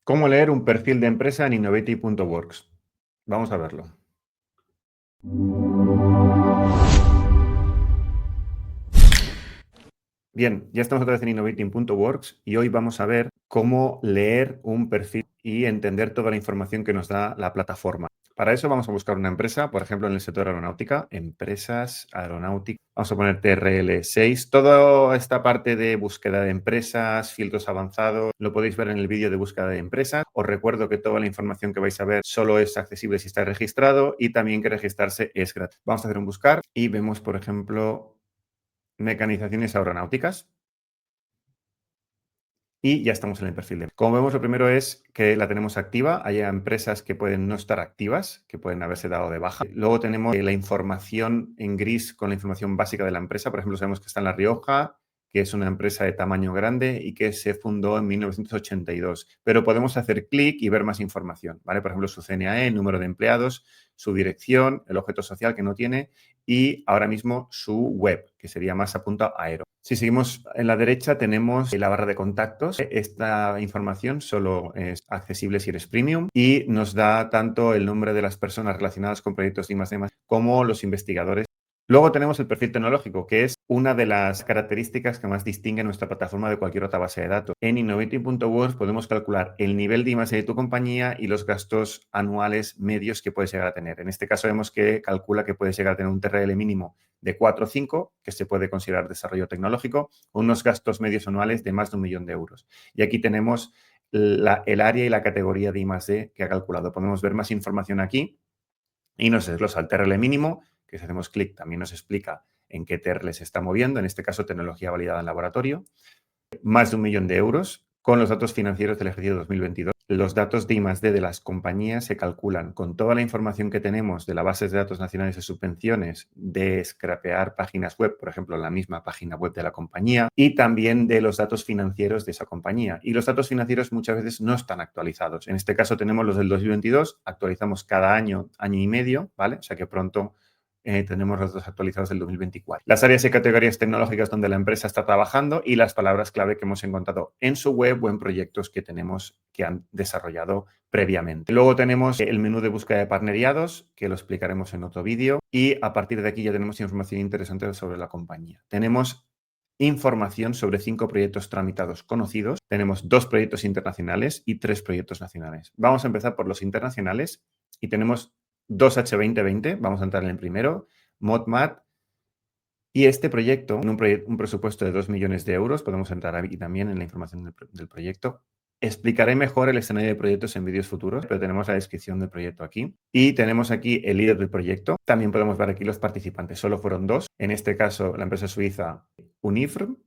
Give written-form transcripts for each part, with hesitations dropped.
¿Cómo leer un perfil de empresa en Innovative.works? Vamos a verlo. Bien, ya estamos otra vez en Innovative.works y hoy vamos a ver cómo leer un perfil y entender toda la información que nos da la plataforma. Para eso vamos a buscar una empresa, por ejemplo, en el sector aeronáutica, empresas aeronáuticas. Vamos a poner TRL6. Toda esta parte de búsqueda de empresas, filtros avanzados, lo podéis ver en el vídeo de búsqueda de empresas. Os recuerdo que toda la información que vais a ver solo es accesible si está registrado y también que registrarse es gratis. Vamos a hacer un buscar y vemos, por ejemplo, mecanizaciones aeronáuticas. Y ya estamos en el perfil de... Como vemos, lo primero es que la tenemos activa. Hay empresas que pueden no estar activas, que pueden haberse dado de baja. Luego tenemos la información en gris con la información básica de la empresa. Por ejemplo, sabemos que está en La Rioja, que es una empresa de tamaño grande y que se fundó en 1982. Pero podemos hacer clic y ver más información, ¿vale? Por ejemplo, su CNAE, el número de empleados, su dirección, el objeto social que no tiene y ahora mismo su web, que sería más apunta a aero. Si seguimos en la derecha tenemos la barra de contactos. Esta información solo es accesible si eres premium y nos da tanto el nombre de las personas relacionadas con proyectos de I+D+, como los investigadores. Luego tenemos el perfil tecnológico, que es una de las características que más distingue nuestra plataforma de cualquier otra base de datos. En Innovative.works podemos calcular el nivel de I+D de tu compañía y los gastos anuales medios que puedes llegar a tener. En este caso vemos que calcula que puedes llegar a tener un TRL mínimo de 4 o 5, que se puede considerar desarrollo tecnológico, o unos gastos medios anuales de más de 1 millón de euros. Y aquí tenemos el área y la categoría de I+D que ha calculado. Podemos ver más información aquí y nos desglosa el TRL mínimo, que si hacemos clic también nos explica en qué TRL se está moviendo, en este caso tecnología validada en laboratorio, más de 1 millón de euros con los datos financieros del ejercicio 2022. Los datos de I+D de las compañías se calculan con toda la información que tenemos de la base de datos nacionales de subvenciones, de scrapear páginas web, por ejemplo, la misma página web de la compañía, y también de los datos financieros de esa compañía. Y los datos financieros muchas veces no están actualizados. En este caso tenemos los del 2022, actualizamos cada año, año y medio, ¿vale? O sea que pronto tenemos los datos actualizados del 2024. Las áreas y categorías tecnológicas donde la empresa está trabajando y las palabras clave que hemos encontrado en su web o en proyectos que tenemos que han desarrollado previamente. Luego tenemos el menú de búsqueda de partneriados, que lo explicaremos en otro vídeo, y a partir de aquí ya tenemos información interesante sobre la compañía. Tenemos información sobre 5 proyectos tramitados conocidos. Tenemos 2 proyectos internacionales y 3 proyectos nacionales. Vamos a empezar por los internacionales y tenemos 2H2020, vamos a entrar en el primero, ModMat. Y este proyecto, en un presupuesto de 2 millones de euros, podemos entrar aquí también en la información del proyecto. Explicaré mejor el escenario de proyectos en vídeos futuros, pero tenemos la descripción del proyecto aquí. Y tenemos aquí el líder del proyecto. También podemos ver aquí los participantes. Solo fueron 2. En este caso, la empresa suiza Unifrm,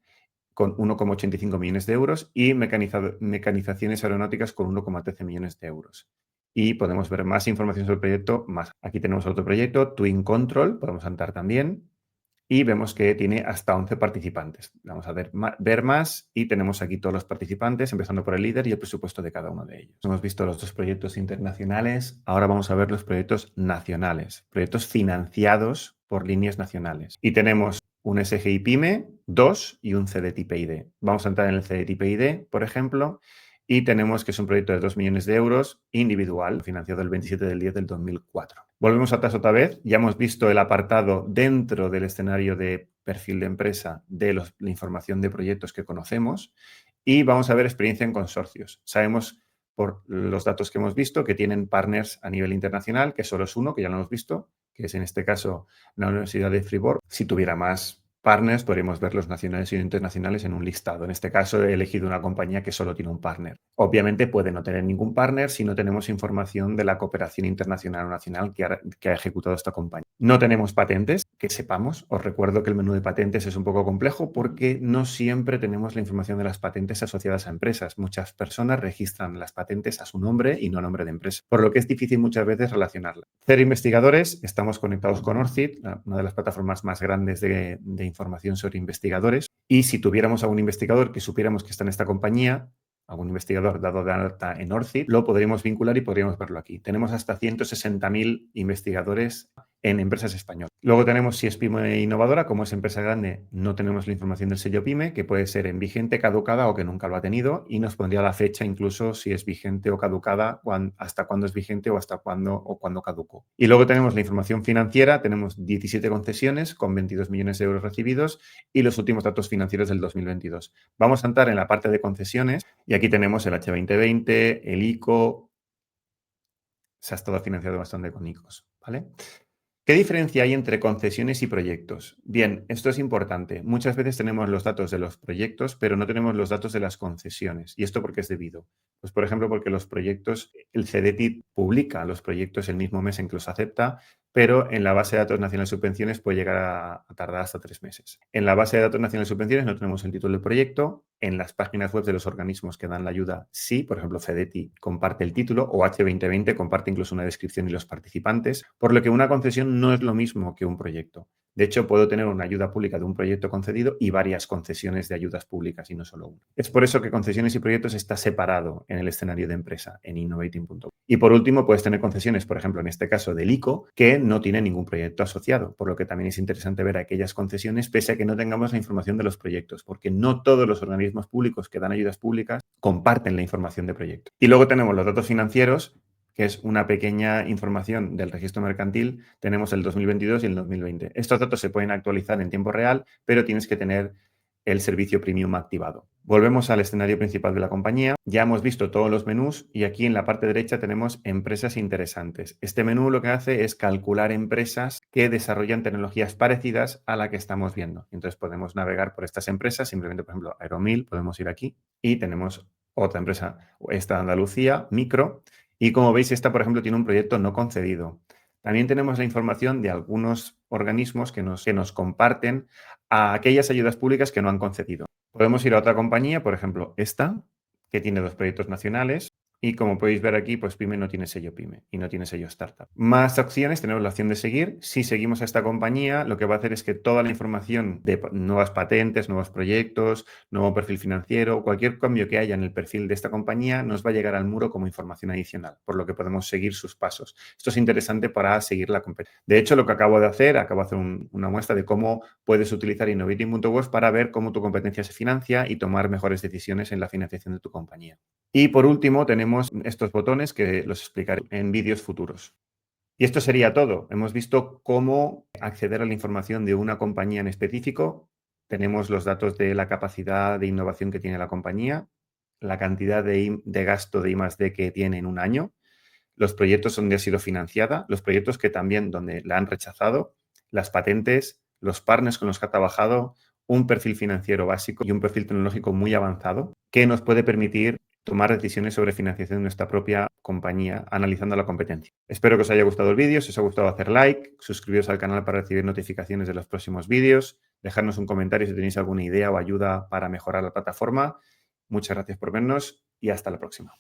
con 1,85 millones de euros y mecanizaciones aeronáuticas con 1,13 millones de euros. Y podemos ver más información sobre el proyecto. Aquí tenemos otro proyecto, Twin Control, podemos entrar también. Y vemos que tiene hasta 11 participantes. Vamos a ver más y tenemos aquí todos los participantes, empezando por el líder y el presupuesto de cada uno de ellos. Hemos visto los 2 proyectos internacionales. Ahora vamos a ver los proyectos nacionales, proyectos financiados por líneas nacionales. Y tenemos un SGI PYME, 2 y un CDTIP-ID. Vamos a entrar en el CDTIP-ID, por ejemplo, y tenemos que es un proyecto de 2 millones de euros individual, financiado el 27 del 10 del 2004. Volvemos atrás otra vez. Ya hemos visto el apartado dentro del escenario de perfil de empresa de la información de proyectos que conocemos y vamos a ver experiencia en consorcios. Sabemos por los datos que hemos visto que tienen partners a nivel internacional, que solo es uno, que ya lo hemos visto, que es en este caso la Universidad de Fribourg. Si tuviera más partners, podríamos ver los nacionales y internacionales en un listado. En este caso he elegido una compañía que solo tiene un partner. Obviamente puede no tener ningún partner si no tenemos información de la cooperación internacional o nacional que ha ejecutado esta compañía. No tenemos patentes, que sepamos. Os recuerdo que el menú de patentes es un poco complejo porque no siempre tenemos la información de las patentes asociadas a empresas. Muchas personas registran las patentes a su nombre y no a nombre de empresa, por lo que es difícil muchas veces relacionarlas. Cero investigadores, estamos conectados con ORCID, una de las plataformas más grandes de información sobre investigadores. Y si tuviéramos algún investigador que supiéramos que está en esta compañía, algún investigador dado de alta en ORCID, lo podríamos vincular y podríamos verlo aquí. Tenemos hasta 160.000 investigadores en empresas españolas. Luego tenemos si es pyme innovadora, como es empresa grande, no tenemos la información del sello pyme, que puede ser en vigente, caducada o que nunca lo ha tenido, y nos pondría la fecha incluso si es vigente o caducada, hasta cuándo es vigente o hasta cuándo o cuándo caducó. Y luego tenemos la información financiera, tenemos 17 concesiones con 22 millones de euros recibidos y los últimos datos financieros del 2022. Vamos a entrar en la parte de concesiones y aquí tenemos el H2020, el ICO. Se ha estado financiado bastante con ICOs, ¿vale? ¿Qué diferencia hay entre concesiones y proyectos? Bien, esto es importante. Muchas veces tenemos los datos de los proyectos, pero no tenemos los datos de las concesiones. ¿Y esto por qué es debido? Pues, por ejemplo, porque los proyectos, el CDTIP publica los proyectos el mismo mes en que los acepta, pero en la base de datos nacional de subvenciones puede llegar a tardar hasta 3 meses. En la base de datos nacional de subvenciones no tenemos el título del proyecto. En las páginas web de los organismos que dan la ayuda, sí, por ejemplo, CDTI comparte el título o H2020 comparte incluso una descripción y los participantes, por lo que una concesión no es lo mismo que un proyecto. De hecho, puedo tener una ayuda pública de un proyecto concedido y varias concesiones de ayudas públicas y no solo una. Es por eso que concesiones y proyectos está separado en el escenario de empresa, en innovating.com. Y por último, puedes tener concesiones, por ejemplo, en este caso del ICO, que no tiene ningún proyecto asociado, por lo que también es interesante ver aquellas concesiones pese a que no tengamos la información de los proyectos, porque no todos los organismos públicos que dan ayudas públicas comparten la información de proyectos. Y luego tenemos los datos financieros, que es una pequeña información del registro mercantil. Tenemos el 2022 y el 2020. Estos datos se pueden actualizar en tiempo real, pero tienes que tener el servicio premium activado. Volvemos al escenario principal de la compañía. Ya hemos visto todos los menús y aquí en la parte derecha tenemos empresas interesantes. Este menú lo que hace es calcular empresas que desarrollan tecnologías parecidas a la que estamos viendo. Entonces podemos navegar por estas empresas, simplemente, por ejemplo, Aeromil, podemos ir aquí y tenemos otra empresa, esta de Andalucía, Micro, y como veis, esta, por ejemplo, tiene un proyecto no concedido. También tenemos la información de algunos organismos que nos comparten a aquellas ayudas públicas que no han concedido. Podemos ir a otra compañía, por ejemplo, esta, que tiene 2 proyectos nacionales. Y como podéis ver aquí, pues Pyme no tiene sello Pyme y no tiene sello Startup. Más opciones, tenemos la opción de seguir. Si seguimos a esta compañía, lo que va a hacer es que toda la información de nuevas patentes, nuevos proyectos, nuevo perfil financiero, cualquier cambio que haya en el perfil de esta compañía nos va a llegar al muro como información adicional, por lo que podemos seguir sus pasos. Esto es interesante para seguir la competencia. De hecho, lo que acabo de hacer una muestra de cómo puedes utilizar Innovating.works para ver cómo tu competencia se financia y tomar mejores decisiones en la financiación de tu compañía. Y por último, tenemos estos botones que los explicaré en vídeos futuros. Y esto sería todo. Hemos visto cómo acceder a la información de una compañía en específico. Tenemos los datos de la capacidad de innovación que tiene la compañía, la cantidad de gasto de I+D que tiene en un año, los proyectos donde ha sido financiada, los proyectos que también donde la han rechazado, las patentes, los partners con los que ha trabajado, un perfil financiero básico y un perfil tecnológico muy avanzado que nos puede permitir tomar decisiones sobre financiación de nuestra propia compañía, analizando la competencia. Espero que os haya gustado el vídeo. Si os ha gustado, hacer like, suscribiros al canal para recibir notificaciones de los próximos vídeos, dejarnos un comentario si tenéis alguna idea o ayuda para mejorar la plataforma. Muchas gracias por vernos y hasta la próxima.